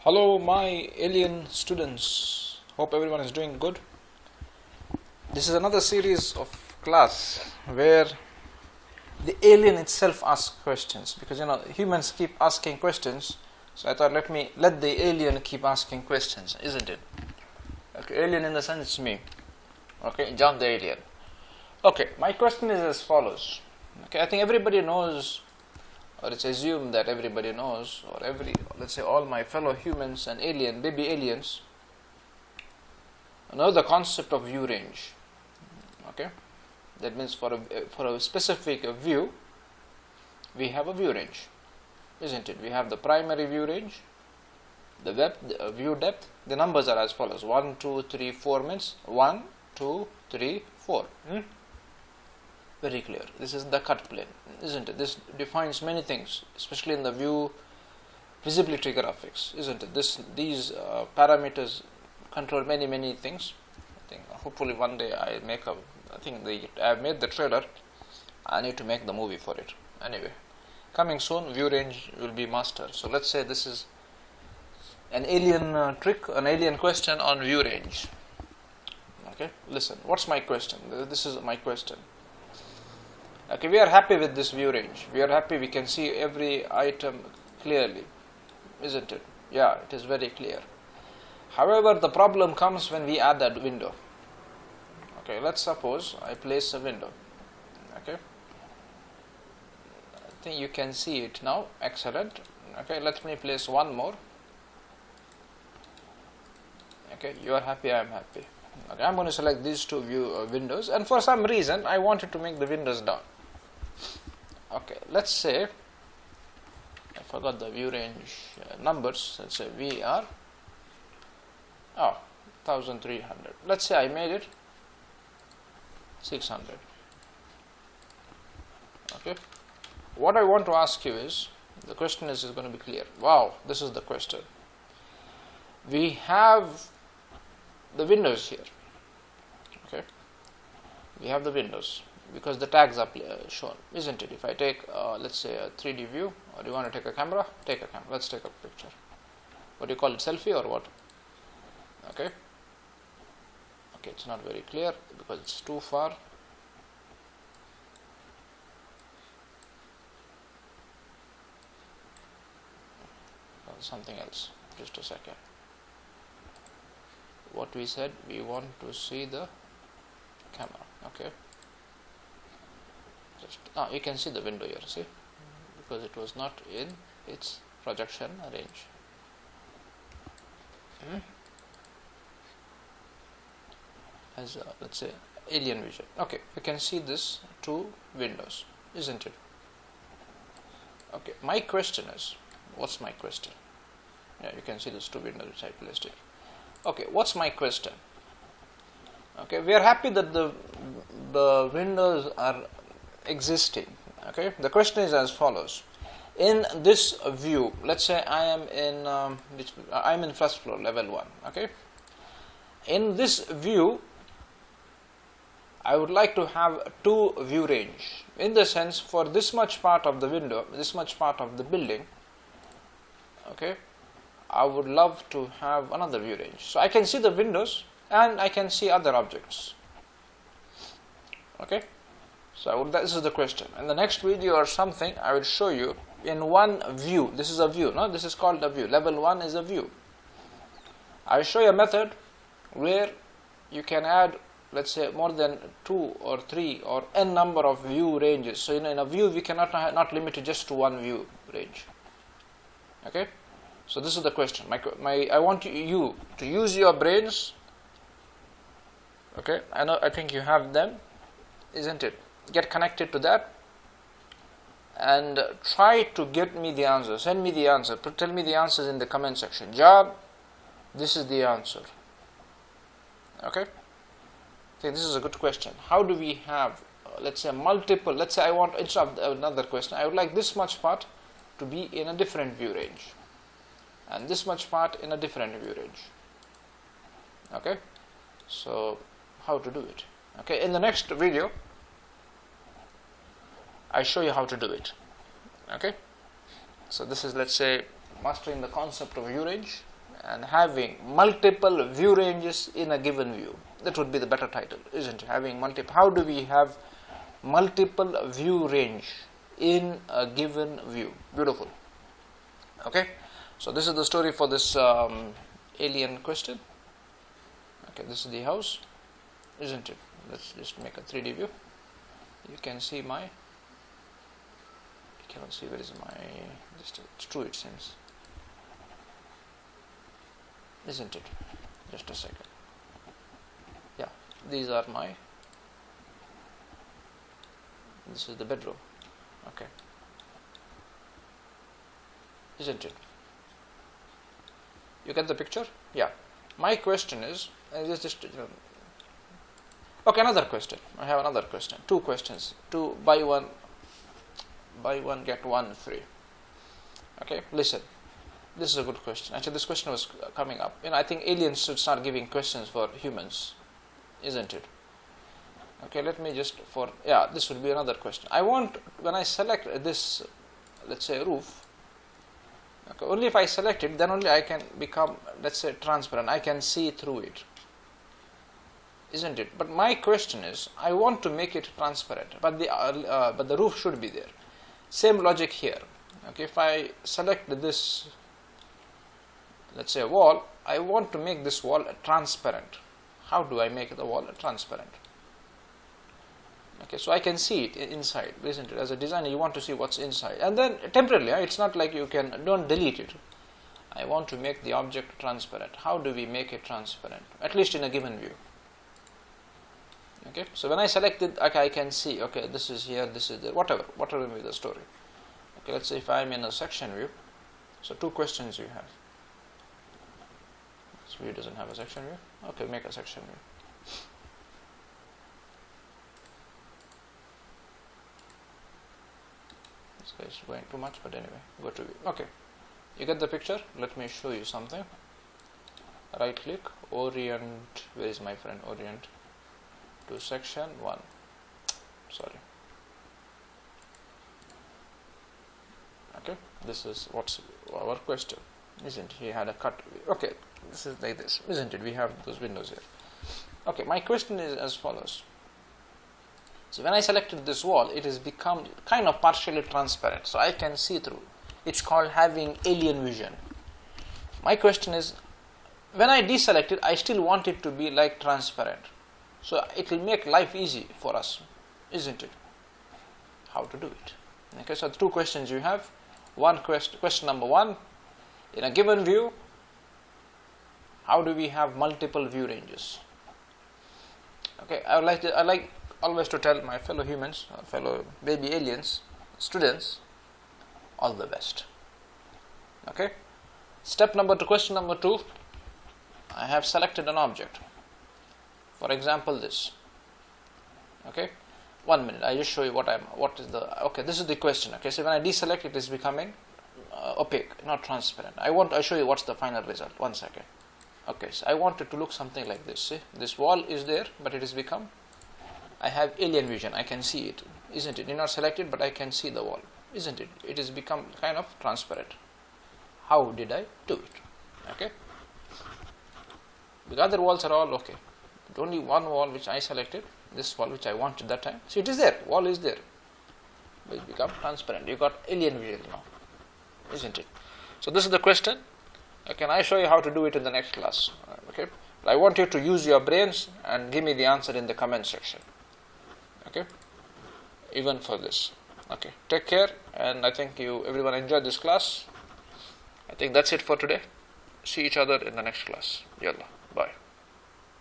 Hello my alien students, hope everyone is doing good. This is another series of class where the alien itself asks questions, because humans keep asking questions, so I thought let the alien keep asking questions, isn't it? Okay, alien in the sense it's me. Okay, John the alien. Okay, my question is as follows. Okay, I think everybody knows, or it's assumed that everybody knows, or let's say all my fellow humans and baby aliens know the concept of view range. Okay, that means for a specific view, we have a view range, isn't it? We have the primary view range, the view depth. The numbers are as follows: 1, 2, 3, 4 means 1, 2, 3, 4. Very clear. This is the cut plane, isn't it? This defines many things, especially in the view visibility graphics, isn't it? These parameters control many things. I think hopefully one day I have made the trailer. I need to make the movie for it. Anyway, coming soon. View range will be master. So let's say this is an alien trick, an alien question on view range. Okay, listen. What's my question? This is my question. Okay, we are happy with this view range. We are happy we can see every item clearly, isn't it? Yeah, it is very clear. However, the problem comes when we add that window. Okay, let's suppose I place a window. Okay, I think you can see it now. Excellent. Okay, let me place one more. Okay, you are happy, I am happy. Okay, I'm going to select these two windows, and for some reason I wanted to make the windows down. Okay, let's say I forgot the view range numbers. Let's say we are 1300. Let's say I made it 600. Okay, what I want to ask you is, the question is going to be clear. Wow, this is the question. We have the windows here. Okay, we have the windows because the tags are shown, isn't it? If I take let's say a 3D view, or do you want to take a camera? Take a camera. Let's take a picture. What do you call it, selfie or what? Okay, it's not very clear because it's too far. Something else, just a second. What we said, we want to see the camera. Okay, you can see the window here, see, because it was not in its projection range. As let's say alien vision. Okay, you can see this two windows, isn't it? Okay, my question is, what's my question? Yeah, you can see these two windows which I placed here. Okay, what's my question? Okay, we are happy that the windows are existing. Okay, the question is as follows. In this view, let's say I am in first floor, level 1. Okay, in this view I would like to have two view range, in the sense for this much part of the window, this much part of the building. Okay, I would love to have another view range, so I can see the windows and I can see other objects. Okay, so this is the question. In the next video or something, I will show you in one view. This is a view. No, this is called a view. Level 1 is a view. I will show you a method where you can add, let's say, more than 2 or 3 or n number of view ranges. So in a view, we cannot not limit it just to one view range. Okay, so this is the question. I want you to use your brains. Okay, I think you have them, isn't it? Get connected to that and try to get me the answer. Send me the answer. Tell me the answers in the comment section. Job, this is the answer. Okay, so this is a good question. How do we have let's say multiple, let's say I want, instead of another question, I would like this much part to be in a different view range and this much part in a different view range. Okay, so how to do it? Okay, in the next video I show you how to do it. Okay, so this is, let's say, mastering the concept of view range. and having multiple view ranges in a given view. That would be the better title, isn't it? Having multiple. How do we have multiple view range in a given view? Beautiful. Okay, so this is the story for this alien question. Okay, this is the house, isn't it? Let's just make a 3D view. You can see my. You cannot see where is my. Just it's true. It seems. Isn't it? Just a second. Yeah, these are my. This is the bedroom. Okay. Isn't it? You get the picture? Yeah. My question is, just okay. Another question. I have another question. Two questions. Two buy one get one free. Okay. Listen. This is a good question. Actually, this question was coming up. I think aliens should start giving questions for humans, isn't it? Okay, let me just this would be another question. I want, when I select this, let's say roof, okay, only if I select it, then only I can become, let's say, transparent. I can see through it, isn't it? But my question is, I want to make it transparent, but the roof should be there. Same logic here. Okay, if I select this, let's say wall, I want to make this wall transparent. How do I make the wall transparent? Okay, so I can see it inside, isn't it? As a designer, you want to see what's inside, and then temporarily, it's not like you don't delete it. I want to make the object transparent. How do we make it transparent? At least in a given view. Okay, so when I select it, okay, I can see, okay, this is here, this is there, whatever may be the story. Okay, let's say if I'm in a section view, so two questions you have. This view doesn't have a section view. Okay, make a section view. This guy is going too much, but anyway, go to view. Okay, you get the picture. Let me show you something. Right click, orient. Where is my friend? Orient to section 1. Sorry. Okay, this is what's our question, isn't it? He had a cut. Okay, this is like this, isn't it? We have those windows here. Okay, my question is as follows. So when I selected this wall, it has become kind of partially transparent, so I can see through. It's called having alien vision. My question is, when I deselect it, I still want it to be like transparent. So it will make life easy for us, isn't it? How to do it? Okay, so the two questions you have. Question number 1, in a given view, how do we have multiple view ranges? Okay, I like always to tell my fellow humans, fellow baby aliens, students, all the best. Okay, question number 2, I have selected an object. For example, this. Okay. 1 minute, I just show you okay, this is the question. Okay, so when I deselect, it is becoming opaque, not transparent. I show you what's the final result. 1 second. Okay, so I want it to look something like this. See, this wall is there, but it has become, I have alien vision, I can see it, isn't it? You're not selected, but I can see the wall, isn't it? It has become kind of transparent. How did I do it? Okay, the other walls are all okay. But only one wall which I selected, this wall which I wanted that time. So it is there, wall is there, but it become transparent. You got alien vision now, isn't it? So this is the question. Can I show you how to do it in the next class? Okay, I want you to use your brains and give me the answer in the comment section. Okay, even for this. Okay, take care, and I think everyone enjoyed this class. I think that's it for today. See each other in the next class. Yalla, bye.